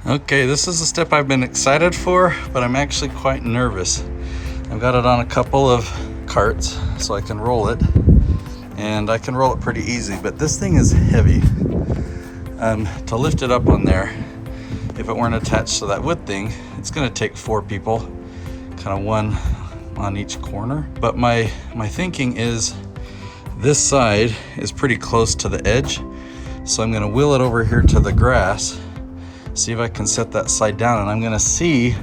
Okay, this is a step I've been excited for, but I'm actually quite nervous. I've got it on a couple of carts so I can roll it, and I can roll it pretty easy, but this thing is heavy. To lift it up on there, if it weren't attached to that wood thing, it's gonna take 4 people, kind of one on each corner. But my thinking is this side is pretty close to the edge, so I'm gonna wheel it over here to the grass, see if I can set that side down, and I'm gonna see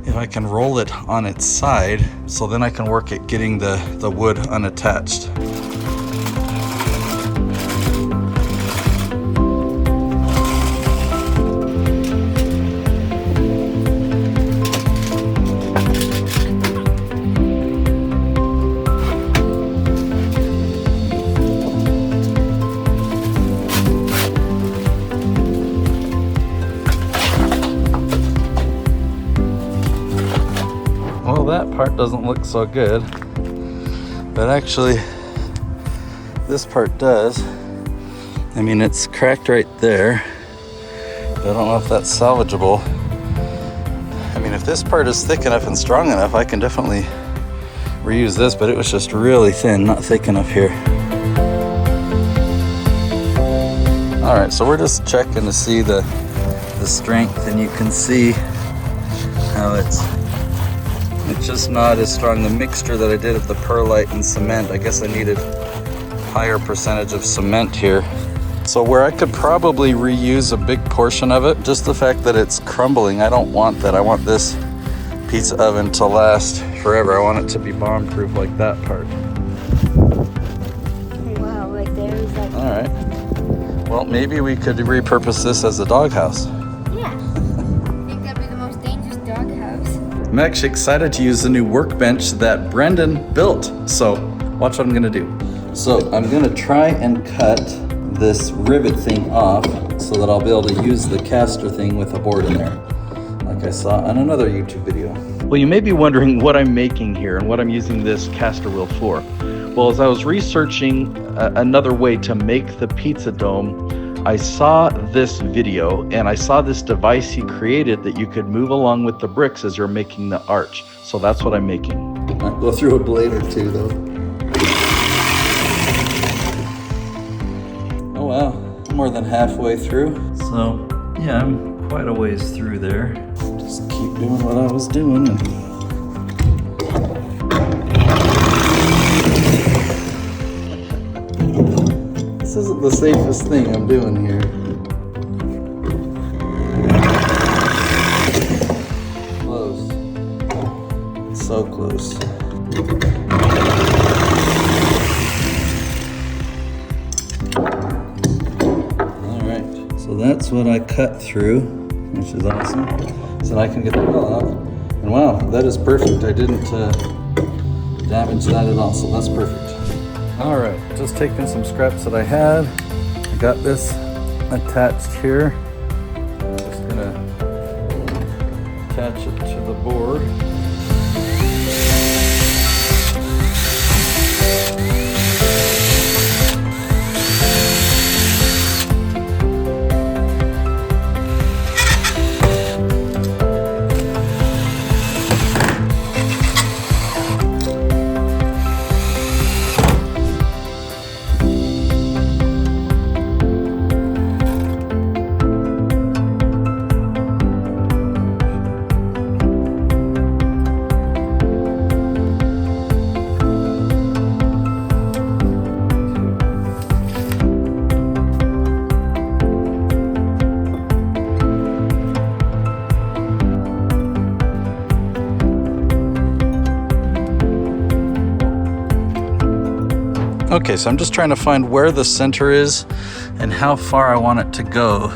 if I can roll it on its side, so then I can work at getting the wood unattached. Well, that part doesn't look so good, but actually this part does. I mean, it's cracked right there, but I don't know if that's salvageable. I mean, if this part is thick enough and strong enough, I can definitely reuse this, but it was just really thin, not thick enough here. All right, so we're just checking to see the strength, and you can see how it's just not as strong. The mixture that I did of the perlite and cement, I guess I needed higher percentage of cement here. So where I could probably reuse a big portion of it, just the fact that it's crumbling, I don't want that. I want this pizza oven to last forever. I want it to be bomb-proof like that part. Wow, like there's like... All right. Well, maybe we could repurpose this as a doghouse. Yeah. I think that'd be the most dangerous doghouse. I'm actually excited to use the new workbench that Brendan built. So watch what I'm gonna do. So I'm gonna try and cut this rivet thing off so that I'll be able to use the caster thing with a board in there, like I saw on another YouTube video. Well, you may be wondering what I'm making here and what I'm using this caster wheel for. Well, as I was researching another way to make the pizza dome, I saw this video and I saw this device he created that you could move along with the bricks as you're making the arch. So that's what I'm making. I'll go through a blade or two though. Oh wow, more than halfway through. So yeah, I'm quite a ways through there. Just keep doing what I was doing. This isn't the safest thing I'm doing here. Close. It's so close. Alright, so that's what I cut through, which is awesome. So I can get the wheel out. And wow, that is perfect. I didn't damage that at all, so that's perfect. All right, just taking some scraps that I had. I got this attached here. Just gonna attach it to the board. Okay, so I'm just trying to find where the center is and how far I want it to go.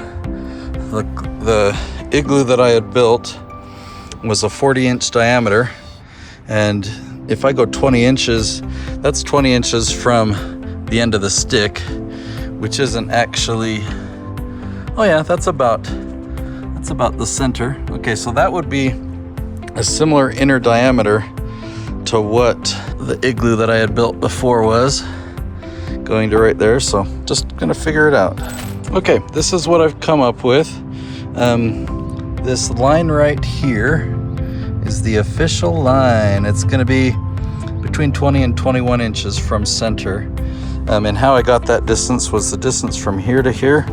The igloo that I had built was a 40-inch diameter, and if I go 20 inches, that's 20 inches from the end of the stick, which isn't actually, oh yeah, that's about the center. Okay, so that would be a similar inner diameter to what the igloo that I had built before was, going to right there. So just gonna figure it out. Okay, this is what I've come up with. This line right here is the official line. It's going to be between 20 and 21 inches from center. And how I got that distance was the distance from here to here.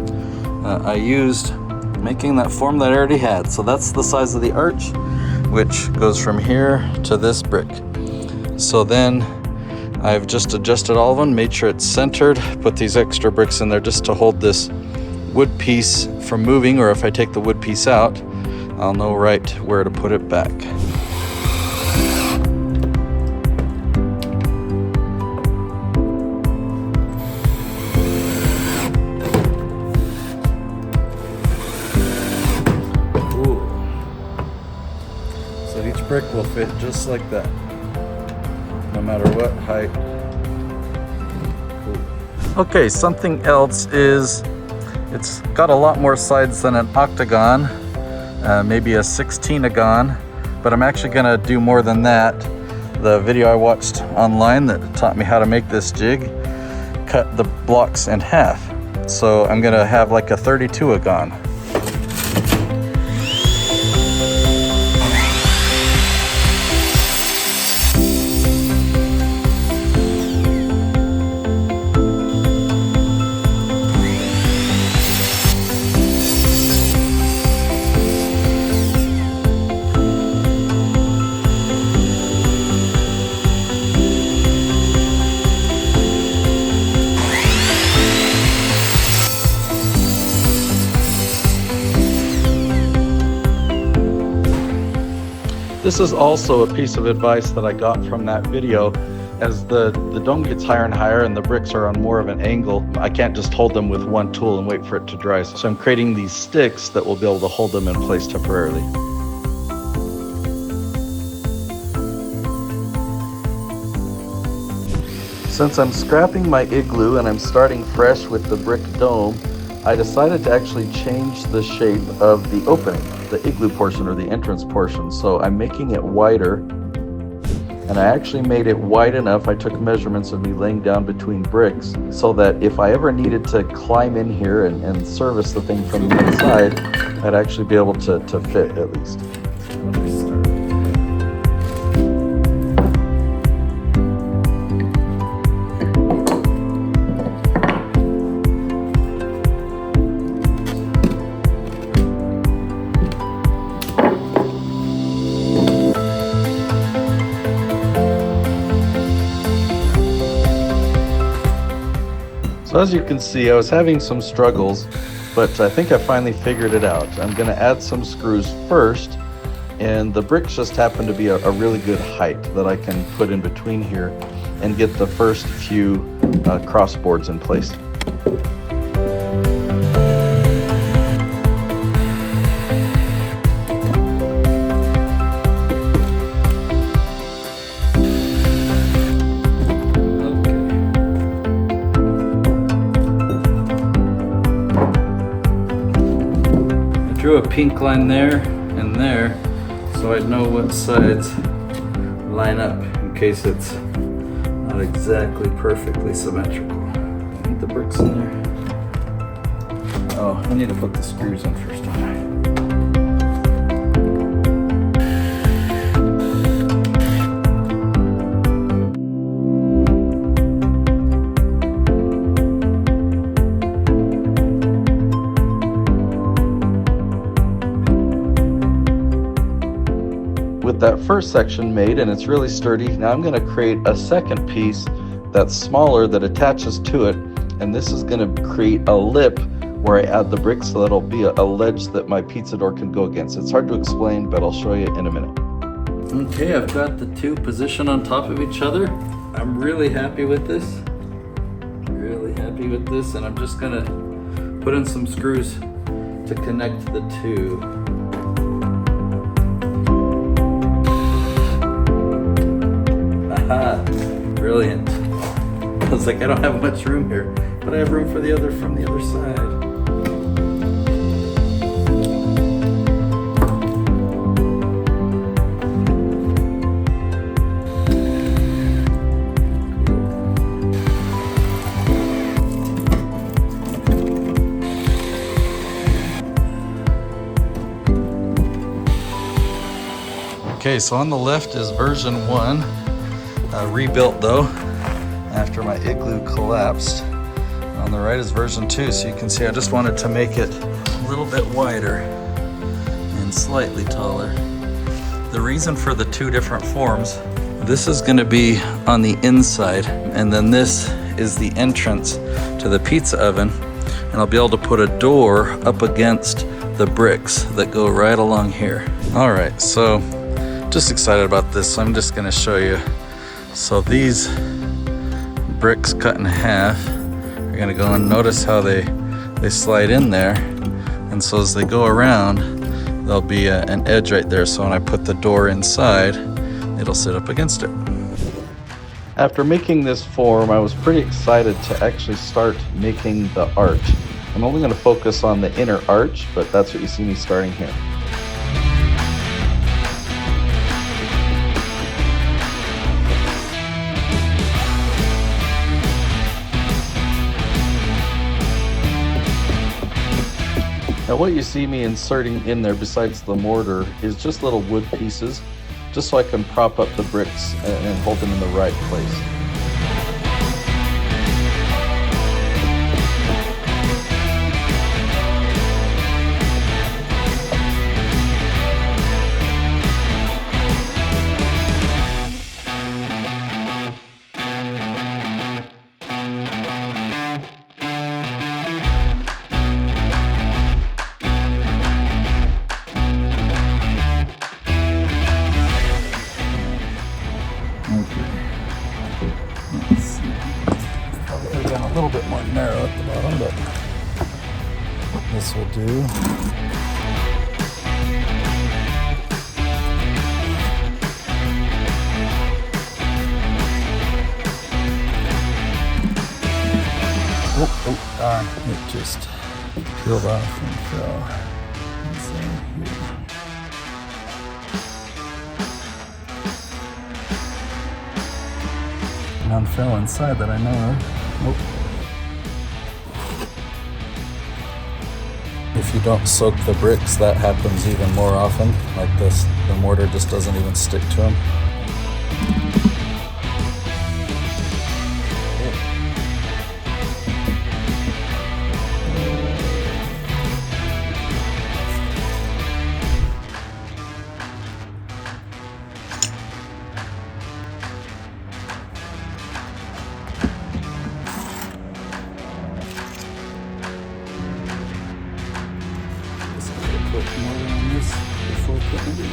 I used making that form that I already had. So that's the size of the arch, which goes from here to this brick. So then I've just adjusted all of them, made sure it's centered, put these extra bricks in there just to hold this wood piece from moving, or if I take the wood piece out, I'll know right where to put it back. Ooh. So each brick will fit just like that, no matter what height. Ooh. Okay, something else is it's got a lot more sides than an octagon. Maybe a 16-agon, but I'm actually gonna do more than that. The video I watched online that taught me how to make this jig cut the blocks in half. So I'm gonna have like a 32-agon. This is also a piece of advice that I got from that video. As the dome gets higher and higher and the bricks are on more of an angle, I can't just hold them with one tool and wait for it to dry. So I'm creating these sticks that will be able to hold them in place temporarily. Since I'm scrapping my igloo and I'm starting fresh with the brick dome, I decided to actually change the shape of the opening, the igloo portion or the entrance portion. So I'm making it wider, and I actually made it wide enough. I took measurements of me laying down between bricks so that if I ever needed to climb in here and service the thing from the inside, I'd actually be able to fit at least. So as you can see, I was having some struggles, but I think I finally figured it out. I'm going to add some screws first, and the bricks just happen to be a really good height that I can put in between here and get the first few cross boards in place. Drew a pink line there and there so I'd know what sides line up in case it's not exactly perfectly symmetrical. I need the bricks in there. Oh, I need to put the screws in first. With that first section made and it's really sturdy, now I'm going to create a second piece that's smaller that attaches to it, and this is going to create a lip where I add the bricks so that it'll be a ledge that my pizza door can go against. It's hard to explain, but I'll show you in a minute. Okay, I've got the two positioned on top of each other. I'm really happy with this. And I'm just going to put in some screws to connect the two. Aha, brilliant. I was like, I don't have much room here, but I have room for the other from the other side. Okay, so on the left is version 1, rebuilt though, after my igloo collapsed. And on the right is version 2, so you can see I just wanted to make it a little bit wider and slightly taller. The reason for the 2 different forms, this is gonna be on the inside, and then this is the entrance to the pizza oven, and I'll be able to put a door up against the bricks that go right along here. All right, so just excited about this, so I'm just gonna show you. So these bricks cut in half, you're gonna go and notice how they slide in there, and so as they go around, there'll be an edge right there, so when I put the door inside, it'll sit up against it. After making this form, I was pretty excited to actually start making the arch. I'm only going to focus on the inner arch, but that's what you see me starting here. Now what you see me inserting in there besides the mortar is just little wood pieces, just so I can prop up the bricks and hold them in the right place. A little bit more narrow at the bottom, but this will do. Oh, darn. It just peeled off and fell. None fell inside that I know of. Nope. If you don't soak the bricks, that happens even more often. Like this, the mortar just doesn't even stick to them. Put mortar on this before putting it in.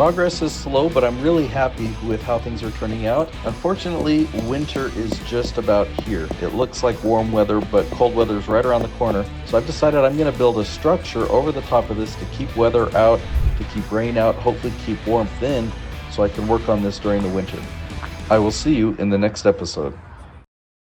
Progress is slow, but I'm really happy with how things are turning out. Unfortunately, winter is just about here. It looks like warm weather, but cold weather is right around the corner. So I've decided I'm going to build a structure over the top of this to keep weather out, to keep rain out, hopefully keep warmth in, so I can work on this during the winter. I will see you in the next episode.